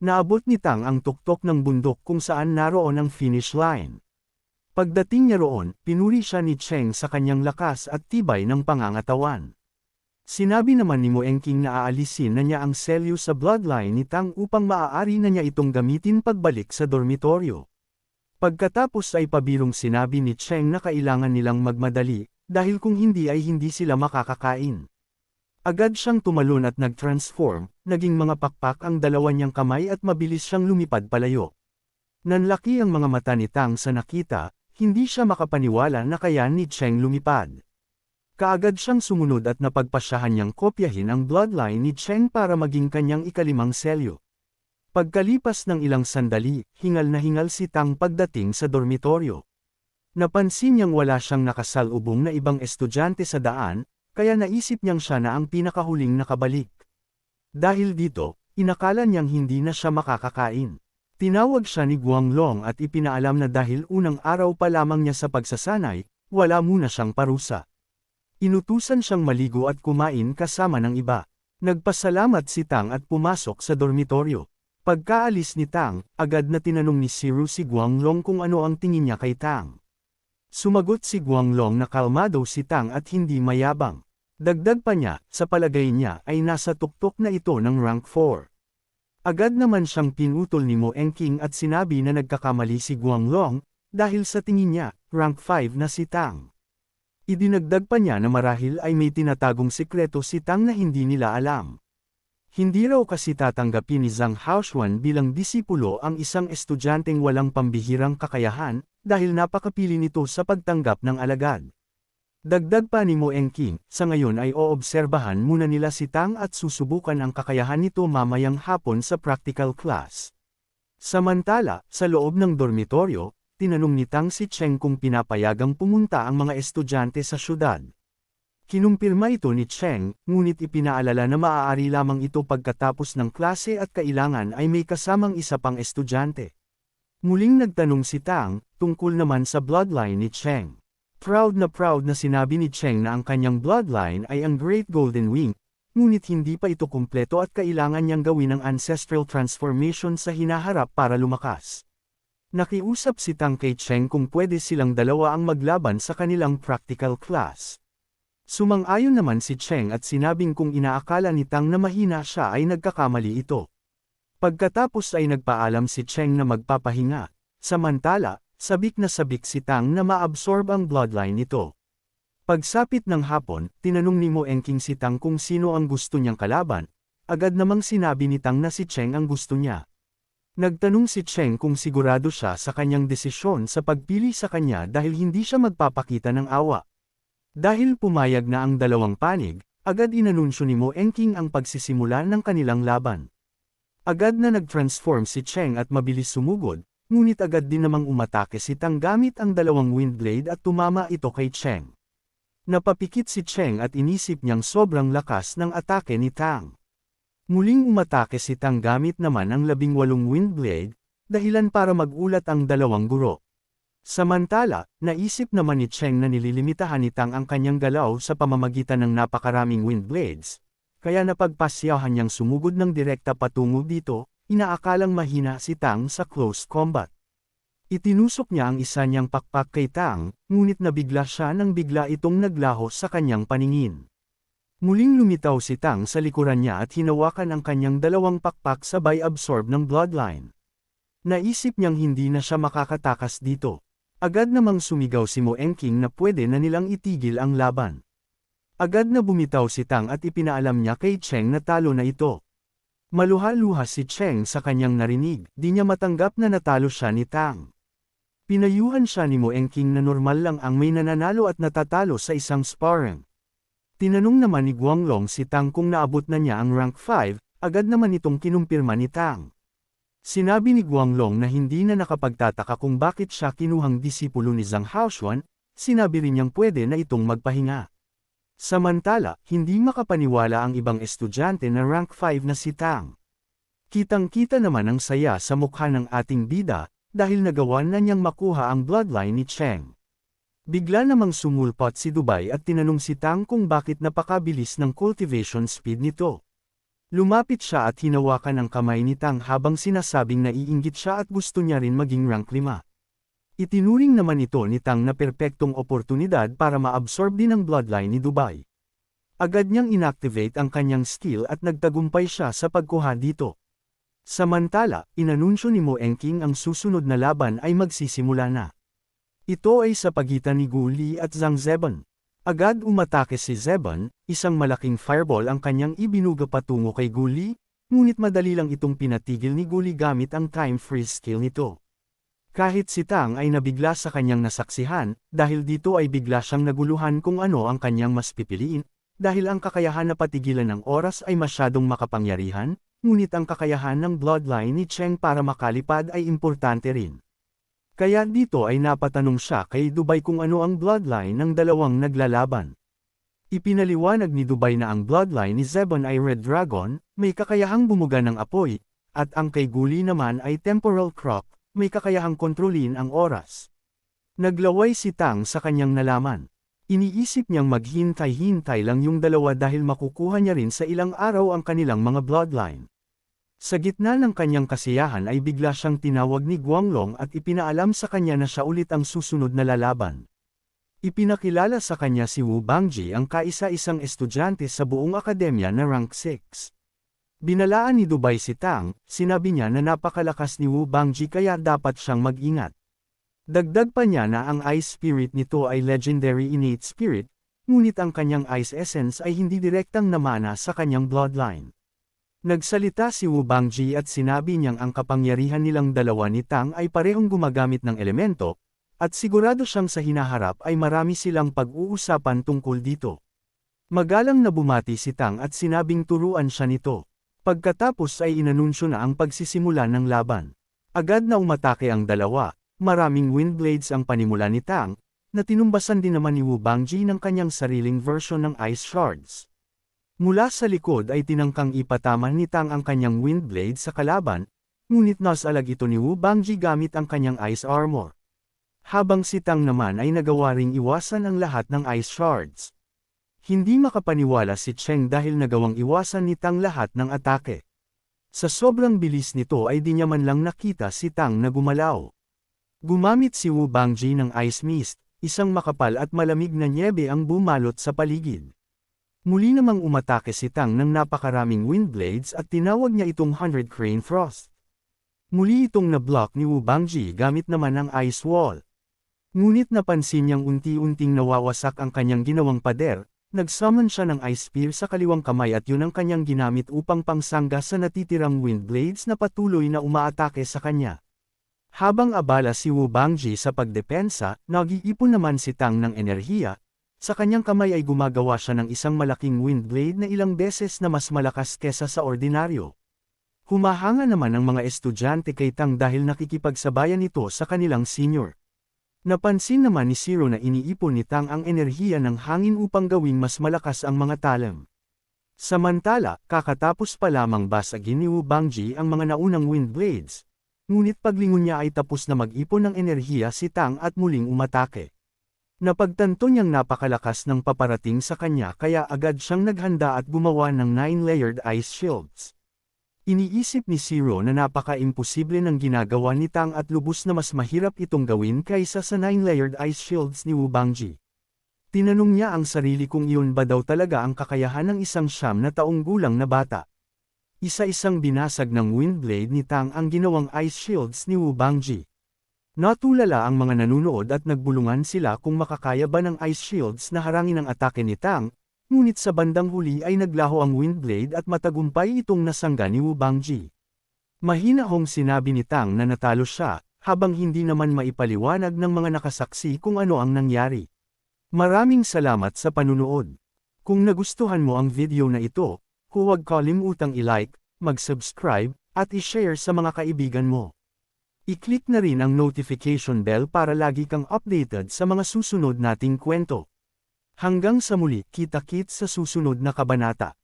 Naabot ni Tang ang tuktok ng bundok kung saan naroon ang finish line. Pagdating niya roon, pinuri siya ni Cheng sa kanyang lakas at tibay ng pangangatawan. Sinabi naman ni Mo Engking na aalisin na niya ang selyo sa bloodline ni Tang upang maaari na niya itong gamitin pagbalik sa dormitoryo. Pagkatapos ay pabirong sinabi ni Cheng na kailangan nilang magmadali, dahil kung hindi ay hindi sila makakakain. Agad siyang tumalon at nag-transform, naging mga pakpak ang dalawa niyang kamay at mabilis siyang lumipad palayo. Nanlaki ang mga mata ni Tang sa nakita, hindi siya makapaniwala na kaya ni Cheng lumipad. Kaagad siyang sumunod at napagpasyahan niyang kopyahin ang bloodline ni Cheng para maging kanyang ikalimang selyo. Pagkalipas ng ilang sandali, hingal na hingal si Tang pagdating sa dormitoryo. Napansin niyang wala siyang nakasalubong na ibang estudyante sa daan, kaya naisip niyang siya na ang pinakahuling nakabalik. Dahil dito, inakala niyang hindi na siya makakakain. Tinawag siya ni Guanglong at ipinaalam na dahil unang araw pa lamang niya sa pagsasanay, wala muna siyang parusa. Inutusan siyang maligo at kumain kasama ng iba. Nagpasalamat si Tang at pumasok sa dormitoryo. Pagkaalis ni Tang, agad na tinanong ni Siru si Guanglong kung ano ang tingin niya kay Tang. Sumagot si Guanglong na kalmado si Tang at hindi mayabang. Dagdag pa niya, sa palagay niya ay nasa tuktok na ito ng rank 4. Agad naman siyang pinutol ni Mo Engking at sinabi na nagkakamali si Guanglong, dahil sa tingin niya, rank 5 na si Tang. Idinagdag pa niya na marahil ay may tinatagong sikreto si Tang na hindi nila alam. Hindi raw kasi tatanggapin ni Zhang Haoxuan bilang disipulo ang isang estudyanteng walang pambihirang kakayahan, dahil napakapili nito sa pagtanggap ng alagad. Dagdag pa ni Mo Engking, sa ngayon ay oobserbahan muna nila si Tang at susubukan ang kakayahan nito mamayang hapon sa practical class. Samantala, sa loob ng dormitoryo, tinanong ni Tang si Cheng kung pinapayagang pumunta ang mga estudyante sa syudad. Kinumpirma ito ni Cheng, ngunit ipinaalala na maaari lamang ito pagkatapos ng klase at kailangan ay may kasamang isa pang estudyante. Muling nagtanong si Tang, tungkol naman sa bloodline ni Cheng. Proud na sinabi ni Cheng na ang kanyang bloodline ay ang Great Golden Wing, ngunit hindi pa ito kumpleto at kailangan niyang gawin ang ancestral transformation sa hinaharap para lumakas. Nakiusap si Tang kay Cheng kung pwede silang dalawa ang maglaban sa kanilang practical class. Sumang-ayon naman si Cheng at sinabing kung inaakala ni Tang na mahina siya ay nagkakamali ito. Pagkatapos ay nagpaalam si Cheng na magpapahinga. Samantala, sabik na sabik si Tang na maabsorb ang bloodline nito. Pagsapit ng hapon, tinanong ni Mo Engking si Tang kung sino ang gusto niyang kalaban. Agad namang sinabi ni Tang na si Cheng ang gusto niya. Nagtanong si Cheng kung sigurado siya sa kanyang desisyon sa pagpili sa kanya dahil hindi siya magpapakita ng awa. Dahil pumayag na ang dalawang panig, agad inanunsyo ni Mo Engking ang pagsisimula ng kanilang laban. Agad na nag-transform si Cheng at mabilis sumugod, ngunit agad din namang umatake si Tang gamit ang dalawang windblade at tumama ito kay Cheng. Napapikit si Cheng at inisip niyang sobrang lakas ng atake ni Tang. Muling umatake si Tang gamit naman ang 18 windblade, dahilan para magulat ang dalawang guro. Samantala, naisip naman ni Cheng na nililimitahan ni Tang ang kanyang galaw sa pamamagitan ng napakaraming windblades, kaya napagpasyahan niyang sumugod ng direkta patungo dito, inaakalang mahina si Tang sa close combat. Itinusok niya ang isa niyang pakpak kay Tang, ngunit nabigla siya nang bigla itong naglaho sa kanyang paningin. Muling lumitaw si Tang sa likuran niya at hinawakan ang kanyang dalawang pakpak sabay absorb ng bloodline. Naisip niyang hindi na siya makakatakas dito. Agad namang sumigaw si Mo Engking na pwede na nilang itigil ang laban. Agad na bumitaw si Tang at ipinaalam niya kay Cheng na talo na ito. Maluha-luha si Cheng sa kanyang narinig, di niya matanggap na natalo siya ni Tang. Pinayuhan siya ni Mo Engking na normal lang ang may nananalo at natatalo sa isang sparring. Tinanong naman ni Guanglong si Tang kung naabot na niya ang rank 5, agad naman itong kinumpirma ni Tang. Sinabi ni Guanglong na hindi na nakapagtataka kung bakit siya kinuhang disipulo ni Zhang Haoxuan, sinabi rin niyang pwede na itong magpahinga. Samantala, hindi makapaniwala ang ibang estudyante na rank 5 na si Tang. Kitang-kita naman ang saya sa mukha ng ating bida, dahil nagawa na niyang makuha ang bloodline ni Cheng. Bigla namang sumulpot si Dubai at tinanong si Tang kung bakit napakabilis ng cultivation speed nito. Lumapit siya at hinawakan ang kamay ni Tang habang sinasabing naiinggit siya at gusto niya rin maging rank 5. Itinuring naman ito ni Tang na perpektong oportunidad para ma-absorb din ang bloodline ni Dubai. Agad niyang inactivate ang kanyang skill at nagtagumpay siya sa pagkuha dito. Samantala, inanunsyo ni Mo Engking ang susunod na laban ay magsisimula na. Ito ay sa pagitan ni Gu Li at Zhang Zeban. Agad umatake si Zeban, isang malaking fireball ang kanyang ibinuga patungo kay Gu Li, ngunit madali lang itong pinatigil ni Gu Li gamit ang time freeze skill nito. Kahit si Tang ay nabigla sa kanyang nasaksihan, dahil dito ay bigla siyang naguluhan kung ano ang kanyang mas pipiliin, dahil ang kakayahan na patigilan ng oras ay masyadong makapangyarihan, ngunit ang kakayahan ng bloodline ni Cheng para makalipad ay importante rin. Kaya dito ay napatanong siya kay Dubai kung ano ang bloodline ng dalawang naglalaban. Ipinaliwanag ni Dubai na ang bloodline ni Zeban ay Red Dragon, may kakayahang bumuga ng apoy, at ang kay Gu Li naman ay Temporal Croc, may kakayahang kontrolin ang oras. Naglaway si Tang sa kanyang nalaman. Iniisip niyang maghintay-hintay lang yung dalawa dahil makukuha niya rin sa ilang araw ang kanilang mga bloodline. Sa gitna ng kanyang kasiyahan ay bigla siyang tinawag ni Guanglong at ipinaalam sa kanya na siya ulit ang susunod na lalaban. Ipinakilala sa kanya si Wu Bangji ang kaisa-isang estudyante sa buong akademya na rank 6. Binalaan ni Dubai si Tang, sinabi niya na napakalakas ni Wu Bangji kaya dapat siyang mag-ingat. Dagdag pa niya na ang Ice Spirit nito ay Legendary Innate Spirit, ngunit ang kanyang Ice Essence ay hindi direktang namana sa kanyang bloodline. Nagsalita si Wu Bangji at sinabi niyang ang kapangyarihan nilang dalawa ni Tang ay parehong gumagamit ng elemento, at sigurado siyang sa hinaharap ay marami silang pag-uusapan tungkol dito. Magalang na bumati si Tang at sinabing turuan siya nito. Pagkatapos ay inanunsyo na ang pagsisimula ng laban. Agad na umatake ang dalawa, maraming wind blades ang panimula ni Tang, na tinumbasan din naman ni Wu Bangji ng kanyang sariling version ng Ice Shards. Mula sa likod ay tinangkang ipataman ni Tang ang kanyang wind blade sa kalaban, ngunit nasalag ito ni Wu Bangji gamit ang kanyang Ice Armor. Habang si Tang naman ay nagawa ring iwasan ang lahat ng Ice Shards. Hindi makapaniwala si Cheng dahil nagawang iwasan ni Tang lahat ng atake. Sa sobrang bilis nito ay di niya man lang nakita si Tang na gumalaw. Gumamit si Wu Bangji ng Ice Mist, isang makapal at malamig na nyebe ang bumalot sa paligid. Muli namang umatake si Tang ng napakaraming wind blades at tinawag niya itong 100 Crane Frost. Muli itong na-block ni Wu Bangji gamit naman ang Ice Wall. Ngunit napansin niyang unti-unting nawawasak ang kanyang ginawang pader. Nag-summon siya ng Ice Spear sa kaliwang kamay at yun ang kanyang ginamit upang pangsangga sa natitirang wind blades na patuloy na umaatake sa kanya. Habang abala si Wu Bangji sa pagdepensa, nag-iipon naman si Tang ng enerhiya. Sa kanyang kamay ay gumagawa siya ng isang malaking wind blade na ilang beses na mas malakas kesa sa ordinaryo. Humahanga naman ang mga estudyante kay Tang dahil nakikipagsabayan ito sa kanilang senior. Napansin naman ni Zero na iniipon ni Tang ang enerhiya ng hangin upang gawing mas malakas ang mga talem. Samantala, kakatapos pa lamang basagin ni Wu Bangji ang mga naunang wind blades. Ngunit paglingon niya ay tapos na mag-ipon ng enerhiya si Tang at muling umatake. Napagtanto niyang napakalakas ng paparating sa kanya kaya agad siyang naghanda at gumawa ng 9-layered ice shields. Iniisip ni Zero na napaka-imposible ng ginagawa ni Tang at lubos na mas mahirap itong gawin kaysa sa 9-layered ice shields ni Wu Bangji. Tinanong niya ang sarili kung iyon ba daw talaga ang kakayahan ng isang 9 na taong gulang na bata. Isa-isang binasag ng wind blade ni Tang ang ginawang ice shields ni Wu Bangji. Natulala ang mga nanunood at nagbulungan sila kung makakaya ba ng ice shields na harangin ang atake ni Tang. Ngunit sa bandang huli ay naglaho ang wind blade at matagumpay itong nasangga ni Wu Bangji. Mahinahong sinabi ni Tang na natalo siya, habang hindi naman maipaliwanag ng mga nakasaksi kung ano ang nangyari. Maraming salamat sa panunood. Kung nagustuhan mo ang video na ito, huwag kalimutang i-like, mag-subscribe, at i-share sa mga kaibigan mo. I-click na rin ang notification bell para lagi kang updated sa mga susunod nating kwento. Hanggang sa muli, kita-kits sa susunod na kabanata.